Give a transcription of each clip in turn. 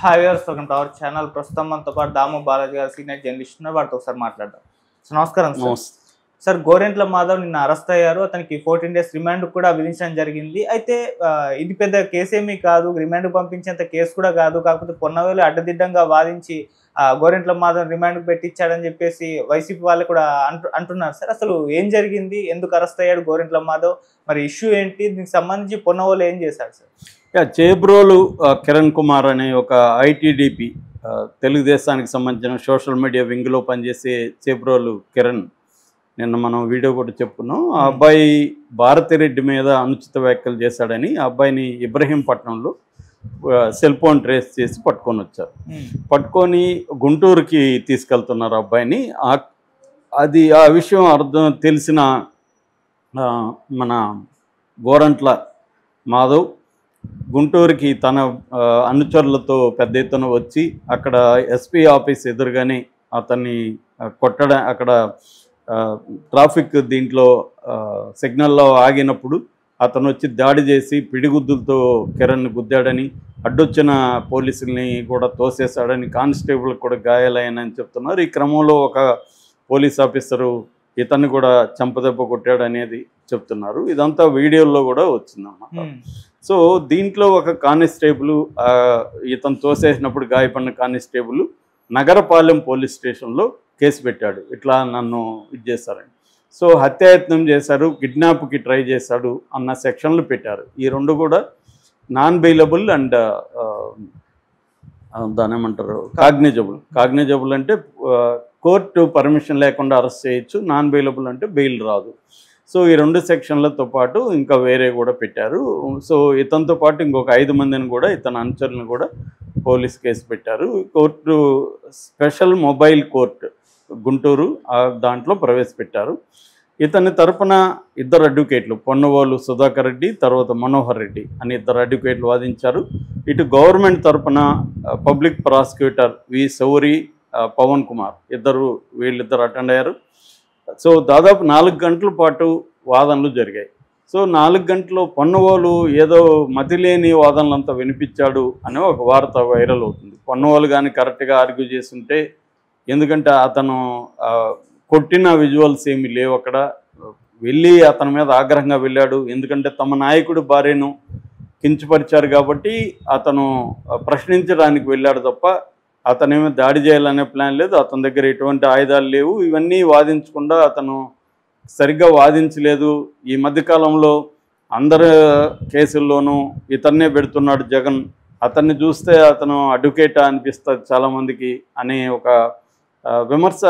Hi viewers, welcome to our channel. ప్రస్తుతం మనతో పాటు దాము బాలాజీ గారు సీనియర్ జర్నలిస్ట్ ఉన్నారు. వారితో ఒకసారి మాట్లాడదాం. సో నమస్కారం సార్. గోరెంట్ల మాధవ్ నిన్న అరెస్ట్ అయ్యారు. అతనికి 14 days రిమాండ్ కూడా విధించడం జరిగింది. అయితే ఇది పెద్ద కేసు ఏమీ కాదు, రిమాండ్ పంపించేంత కేసు కూడా కాదు. కాకపోతే పొన్నవేలు అడ్డదిడ్డంగా వాదించి గోరెంట్ల మాధవ్ రిమాండ్ పెట్టించాడని చెప్పేసి వైసీపీ వాళ్ళు కూడా అంటున్నారు సార్. అసలు ఏం జరిగింది, ఎందుకు అరెస్ట్ అయ్యాడు గోరెంట్ల మాధవ్, మరి ఇష్యూ ఏంటి, దీనికి సంబంధించి పొన్నవేలు ఏం చేశారు సార్? చేబ్రోలు కిరణ్ కుమార్ అనే ఒక ఐటీడీపీ తెలుగుదేశానికి సంబంధించిన సోషల్ మీడియా వింగ్లో పనిచేసే చేబ్రోలు కిరణ్, నిన్న మనం వీడియో కూడా చెప్పుకున్నాం. ఆ అబ్బాయి భారతిరెడ్డి మీద అనుచిత వ్యాఖ్యలు చేశాడని ఆ అబ్బాయిని ఇబ్రహీంపట్నంలో సెల్ ఫోన్ ట్రేస్ చేసి పట్టుకొని వచ్చారు. పట్టుకొని గుంటూరుకి తీసుకెళ్తున్నారు అబ్బాయిని. అది ఆ విషయం తెలిసిన మన గోరంట్ల మాధవ్ గుంటూరుకి తన అనుచరులతో పెద్ద ఎత్తున వచ్చి అక్కడ ఎస్పీ ఆఫీస్ ఎదురుగానే అతన్ని కొట్టడం, అక్కడ ట్రాఫిక్ దీంట్లో సిగ్నల్లో ఆగినప్పుడు అతను వచ్చి దాడి చేసి పిడిగుద్దులతో కిరణ్ గుద్దాడని, అడ్డొచ్చిన పోలీసుల్ని కూడా తోసేశాడని, కానిస్టేబుల్ కూడా గాయాలయ్యానని చెప్తున్నారు. ఈ క్రమంలో ఒక పోలీస్ ఆఫీసరు ఇతన్ని కూడా చంపదెబ్బ కొట్టాడు అనేది చెప్తున్నారు. ఇదంతా వీడియోల్లో కూడా వచ్చిందన్నమాట. సో దీంట్లో ఒక కానిస్టేబుల్, ఇతను తోసేసినప్పుడు గాయపడిన కానిస్టేబుల్ నగరపాలెం పోలీస్ స్టేషన్లో కేసు పెట్టాడు. ఇట్లా నన్ను ఇది చేశారని. సో హత్యాయత్నం చేశారు, కిడ్నాప్కి ట్రై చేశాడు అన్న సెక్షన్లు పెట్టారు. ఈ రెండు కూడా నాన్ బెయిలబుల్ అండ్ దాని ఏమంటారు కాగ్నిజబుల్ అంటే కోర్టు పర్మిషన్ లేకుండా అరెస్ట్ చేయొచ్చు, నాన్ బెయిలబుల్ అంటే బెయిల్ రాదు. సో ఈ రెండు సెక్షన్లతో పాటు ఇంకా వేరే కూడా పెట్టారు. సో ఇతనితో పాటు ఇంకొక 5 మందిని కూడా, ఇతని అనుచరులను కూడా పోలీస్ కేసు పెట్టారు. Court special mobile court Guntur దాంట్లో ప్రవేశపెట్టారు. ఇతని తరపున 2 అడ్వకేట్లు, పొన్నవోలు సుధాకర్ రెడ్డి, తర్వాత మనోహర్ రెడ్డి అని 2 అడ్వకేట్లు వాదించారు. ఇటు గవర్నమెంట్ తరపున పబ్లిక్ ప్రాసిక్యూటర్ వి సౌరి, పవన్ కుమార్ వీళ్ళిద్దరు అటెండ్ అయ్యారు. సో దాదాపు 4 గంటల పాటు వాదనలు జరిగాయి. సో 4 గంటలు పొన్నవోలు ఏదో మతిలేని వాదనలంతా వినిపించాడు అనే ఒక వార్త వైరల్ అవుతుంది. పొన్నవోలు కానీ కరెక్ట్గా ఆర్గ్యూ చేస్తుంటే, ఎందుకంటే అతను కొట్టిన విజువల్స్ ఏమీ లేవు అక్కడ. వెళ్ళి అతని మీద ఆగ్రహంగా వెళ్ళాడు. ఎందుకంటే తమ నాయకుడు భార్యను కించపరిచారు కాబట్టి అతను ప్రశ్నించడానికి వెళ్ళాడు తప్ప అతనేమో దాడి చేయాలనే ప్లాన్ లేదు. అతని దగ్గర ఎటువంటి ఆయుధాలు లేవు. ఇవన్నీ వాదించకుండా అతను సరిగ్గా వాదించలేదు. ఈ మధ్యకాలంలో అందరు కేసుల్లోనూ ఇతన్నే పెడుతున్నాడు జగన్, అతన్ని చూస్తే అతను అడ్వకేటా అనిపిస్తుంది చాలామందికి అనే ఒక విమర్శ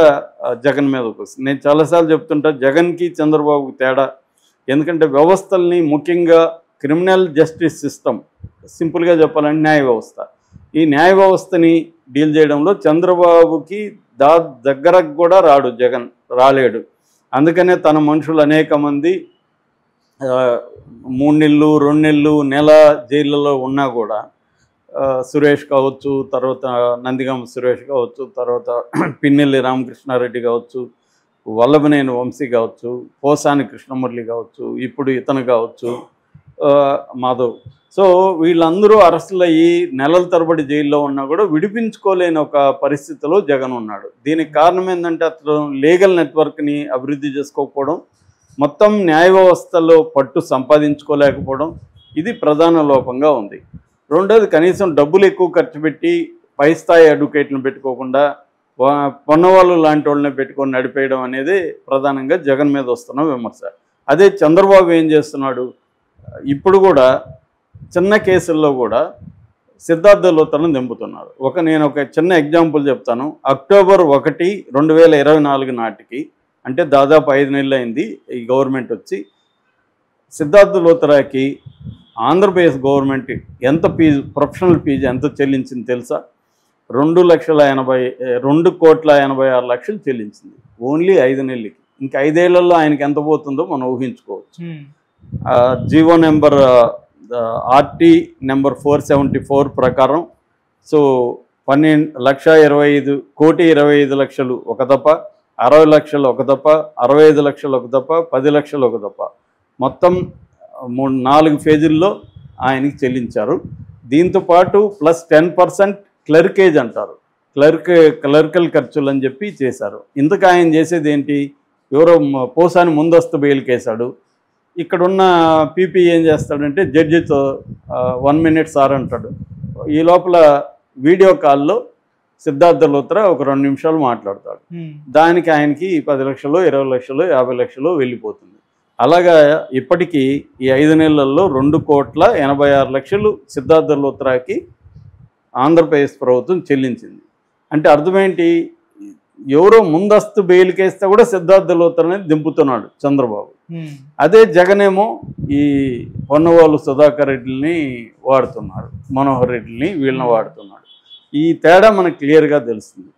జగన్ మీద వస్తుంది. నేను చాలాసార్లు చెప్తుంటా, జగన్కి చంద్రబాబుకి తేడా. ఎందుకంటే వ్యవస్థల్ని, ముఖ్యంగా క్రిమినల్ జస్టిస్ సిస్టమ్, సింపుల్గా చెప్పాలంటే న్యాయ వ్యవస్థ, ఈ న్యాయ వ్యవస్థని డీల్ చేయడంలో చంద్రబాబుకి దగ్గరకు కూడా జగన్ రాలేడు. అందుకనే తన మనుషులు అనేక మంది 3 నెలలు, 2 నెలలు, నెల జైళ్ళలో ఉన్నా కూడా, సురేష్ కావచ్చు, తర్వాత నందిగామ సురేష్ కావచ్చు, తర్వాత పిన్నెల్లి రామకృష్ణారెడ్డి కావచ్చు, వల్లభనేని వంశీ కావచ్చు, పోసాని కృష్ణమురళి కావచ్చు, ఇప్పుడు ఇతను కావచ్చు మాధవ్. సో వీళ్ళందరూ అరెస్టులు అయ్యి నెలల తరబడి జైల్లో ఉన్నా కూడా విడిపించుకోలేని ఒక పరిస్థితిలో జగన్ ఉన్నాడు. దీనికి కారణం ఏంటంటే అతను లీగల్ నెట్వర్క్ని అభివృద్ధి చేసుకోకపోవడం, మొత్తం న్యాయ వ్యవస్థలో పట్టు సంపాదించుకోలేకపోవడం, ఇది ప్రధాన లోపంగా ఉంది. రెండోది, కనీసం డబ్బులు ఎక్కువ ఖర్చు పెట్టి పై స్థాయి అడ్వకేట్లను పెట్టుకోకుండా పొన్నవాళ్ళు లాంటి వాళ్ళని పెట్టుకొని నడిపేయడం అనేది ప్రధానంగా జగన్ మీద వస్తున్న విమర్శ. అదే చంద్రబాబు ఏం చేస్తున్నాడు, ఇప్పుడు కూడా చిన్న కేసుల్లో కూడా సిద్ధార్థ లోతను దింపుతున్నారు. నేను ఒక చిన్న ఎగ్జాంపుల్ చెప్తాను. అక్టోబర్ 1, 2024 నాటికి, అంటే దాదాపు 5 నెలలు అయింది ఈ గవర్నమెంట్ వచ్చి, సిద్ధార్థ లోతరాకి ఆంధ్రప్రదేశ్ గవర్నమెంట్ ఎంత ప్రొఫెషనల్ ఫీజు ఎంత చెల్లించింది తెలుసా? 2,86,00,000 చెల్లించింది ఓన్లీ 5 నెలలకి. ఇంకా 5 ఏళ్లలో ఆయనకి ఎంత పోతుందో మనం ఊహించుకోవచ్చు. జీవో నెంబర్ RT నెంబర్ 474 ప్రకారం సో 12,25,25,00,000 ఒక దప్ప, 60 లక్షలు ఒక దప్ప, 65 లక్షలు ఒక దప్ప, 10 లక్షలు ఒక దప్ప, మొత్తం 4 ఫేజుల్లో ఆయనకి చెల్లించారు. దీంతో పాటు ప్లస్ 10% క్లర్కేజ్ అంటారు, క్లర్కల్ ఖర్చులు అని చెప్పి చేశారు. ఇంతకు ఆయన చేసేది ఏంటి, ఎవరో పోసాని ముందస్తు బెయిల్కి వేశాడు. ఇక్కడున్న పీపీ ఏం చేస్తాడంటే జడ్జితో 1 minute సార్ అంటాడు. ఈ లోపల వీడియో కాల్లో సిద్ధార్థ లూత్రా ఒక 2 నిమిషాలు మాట్లాడతాడు. దానికి ఆయనకి 10 లక్షలు, 20 లక్షలు, 50 లక్షలు వెళ్ళిపోతుంది. అలాగా ఇప్పటికీ ఈ 5 నెలల్లో 2,86,00,000 సిద్ధార్థ లూత్రాకి ఆంధ్రప్రదేశ్ ప్రభుత్వం చెల్లించింది. అంటే అర్థమేంటి, ఎవరో ముందస్తు బెయిల్కి వేస్తే కూడా సిద్ధార్థ లూత్రాని దింపుతున్నాడు చంద్రబాబు. అదే జగనేమో ఈ పొన్నవాళ్ళు సుధాకర్ రెడ్డిని వాడుతున్నాడు, మనోహర్ రెడ్డిని వీళ్ళని వాడుతున్నాడు. ఈ తేడా మనకు క్లియర్గా తెలుస్తుంది.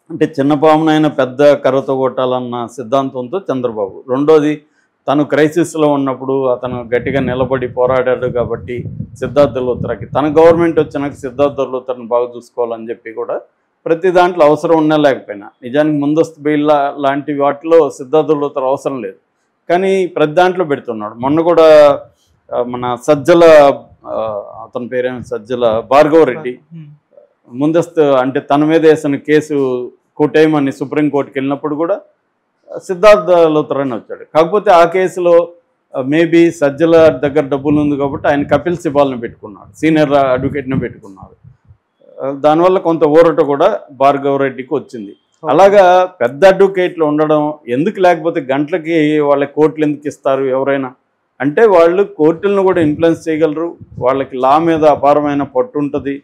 అంటే చిన్నపామునైనా పెద్ద కర్రతో కొట్టాలన్న సిద్ధాంతంతో చంద్రబాబు. రెండోది, తను క్రైసిస్లో ఉన్నప్పుడు అతను గట్టిగా నిలబడి పోరాడాడు కాబట్టి సిద్ధార్థ లూత్రాకి తన గవర్నమెంట్ వచ్చినాక సిద్ధార్థ లూత్రాని బాగా చూసుకోవాలని చెప్పి కూడా ప్రతి దాంట్లో అవసరం ఉన్నా లేకపోయినా, నిజానికి ముందస్తు బెయిల్ లాంటి వాటిలో సిద్ధార్థ లూత్రా అవసరం లేదు, కానీ ప్రతి దాంట్లో పెడుతున్నాడు. మొన్న కూడా మన సజ్జల, అతని పేరేమో సజ్జల భార్గవ రెడ్డి ముందస్తు అంటే తన మీద వేసిన కేసు కొట్టేయమని సుప్రీంకోర్టుకి వెళ్ళినప్పుడు కూడా సిద్ధార్థ లూత్రాని వచ్చాడు. కాకపోతే ఆ కేసులో మేబీ సజ్జల దగ్గర డబ్బులు ఉంది కాబట్టి ఆయన కపిల్ సిబాల్ని పెట్టుకున్నాడు, సీనియర్ అడ్వకేట్ని పెట్టుకున్నాడు. దానివల్ల కొంత ఊరట కూడా భార్గవ రెడ్డికి వచ్చింది. అలాగా పెద్ద అడ్వకేట్లు ఉండడం ఎందుకు, లేకపోతే గంటలకి వాళ్ళ కోర్టులు ఎందుకు ఇస్తారు ఎవరైనా అంటే, వాళ్ళు కోర్టులను కూడా ఇన్ఫ్లుయెన్స్ చేయగలరు, వాళ్ళకి లా మీద అపారమైన పట్టు ఉంటుంది,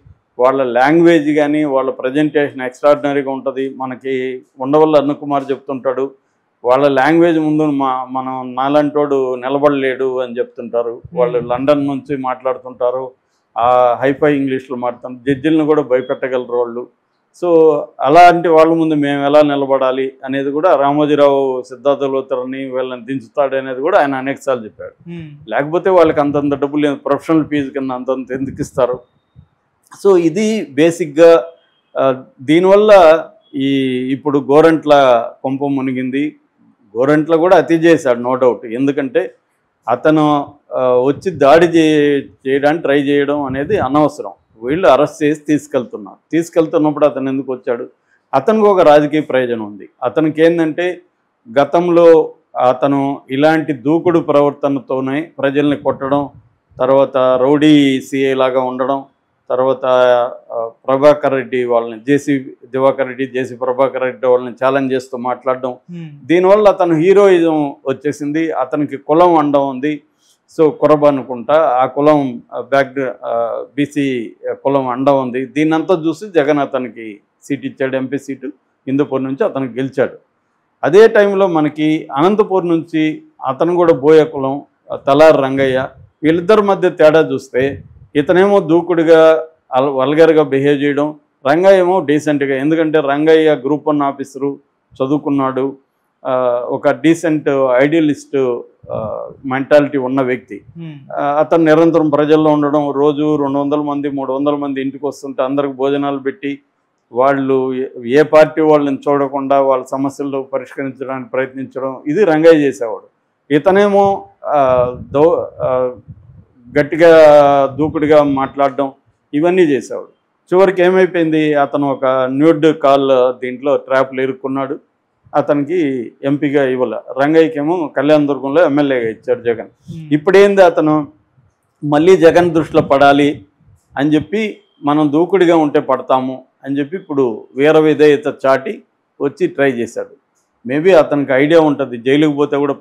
వాళ్ళ లాంగ్వేజ్ కానీ వాళ్ళ ప్రజెంటేషన్ ఎక్స్ట్రాడినరీగా ఉంటుంది. మనకి ఉండవల్లి అరుణ్ కుమార్ చెప్తుంటాడు, వాళ్ళ లాంగ్వేజ్ ముందు మనం నాలంటోడు నిలబడలేడు అని చెప్తుంటారు. వాళ్ళు లండన్ నుంచి మాట్లాడుతుంటారు, ఆ హైఫై ఇంగ్లీష్లో మాట్లాడుతారు, జడ్జిలను కూడా భయపెట్టగలరు వాళ్ళు. సో అలాంటి వాళ్ళ ముందు మేము ఎలా నిలబడాలి అనేది కూడా రామోజీరావు సిద్ధార్థ లూత్రాని వీళ్ళని దించుతాడు అనేది కూడా ఆయన అనేకసార్లు చెప్పాడు. లేకపోతే వాళ్ళకి అంతంత డబ్బులు ప్రొఫెషనల్ ఫీజు కింద అంతంత ఎందుకు ఇస్తారు. సో ఇది బేసిక్గా దీనివల్ల ఇప్పుడు గోరంట్ల కొంప మునిగింది. గోరంట్ల కూడా అతి చేశాడు నో డౌట్, ఎందుకంటే అతను వచ్చి దాడి చేయడానికి ట్రై చేయడం అనేది అనవసరం. వీళ్ళు అరెస్ట్ చేసి తీసుకెళ్తున్నప్పుడు అతను ఎందుకు వచ్చాడు, అతనికి ఒక రాజకీయ ప్రయోజనం ఉంది. అతనికి ఏంటంటే గతంలో అతను ఇలాంటి దూకుడు ప్రవర్తనతోనే ప్రజల్ని కొట్టడం, తర్వాత రౌడీ సిఐ లాగా ఉండడం, తర్వాత ప్రభాకర్ రెడ్డి వాళ్ళని జేసీ ప్రభాకర్ రెడ్డి వాళ్ళని ఛాలెంజ్ చేస్తూ మాట్లాడడం, దీనివల్ల అతను హీరోయిజం వచ్చేసింది. అతనికి కులం అండం ఉంది, సో కురబ అనుకుంటా ఆ కులం బీసీ కులం అండ ఉంది. దీన్నంతా చూసి జగన్ అతనికి సీట్ ఇచ్చాడు, ఎంపీ సీటు హిందూపూర్ నుంచి అతనికి గెలిచాడు. అదే టైంలో మనకి అనంతపూర్ నుంచి అతను కూడా బోయ కులం తలారి రంగయ్య, వీళ్ళిద్దరి మధ్య తేడా చూస్తే ఇతనేమో దూకుడుగా వల్గర్గా బిహేవ్ చేయడం, రంగయ్య ఏమో డీసెంట్గా, ఎందుకంటే రంగయ్య గ్రూప్ 1 ఆఫీసరు, చదువుకున్నాడు, ఒక డీసెంట్ ఐడియలిస్ట్ మెంటాలిటీ ఉన్న వ్యక్తి. అతను నిరంతరం ప్రజల్లో ఉండడం, రోజు 200 మంది 300 మంది ఇంటికి వస్తుంటే అందరికి భోజనాలు పెట్టి వాళ్ళు ఏ పార్టీ వాళ్ళని చూడకుండా వాళ్ళ సమస్యలు పరిష్కరించడానికి ప్రయత్నించడం, ఇది రంగయ్య చేసేవాడు. ఇతనేమో గట్టిగా దూకుడుగా మాట్లాడడం, ఇవన్నీ చేసేవాడు. చివరికి ఏమైపోయింది, అతను ఒక న్యూడ్ కాల్ దీంట్లో ట్రాప్లు ఇరుక్కున్నాడు, అతనికి ఎంపీగా ఇవ్వాల. రంగయ్యకేమో కళ్యాణదుర్గంలో ఎమ్మెల్యేగా ఇచ్చాడు జగన్. ఇప్పుడేంది, అతను మళ్ళీ జగన్ దృష్టిలో పడాలి అని చెప్పి మనం దూకుడిగా ఉంటే పడతాము అని చెప్పి ఇప్పుడు వీర విధేయత చాటి వచ్చి ట్రై చేశాడు. మేబీ అతనికి ఐడియా ఉంటుంది, జైలుకి పోతే కూడా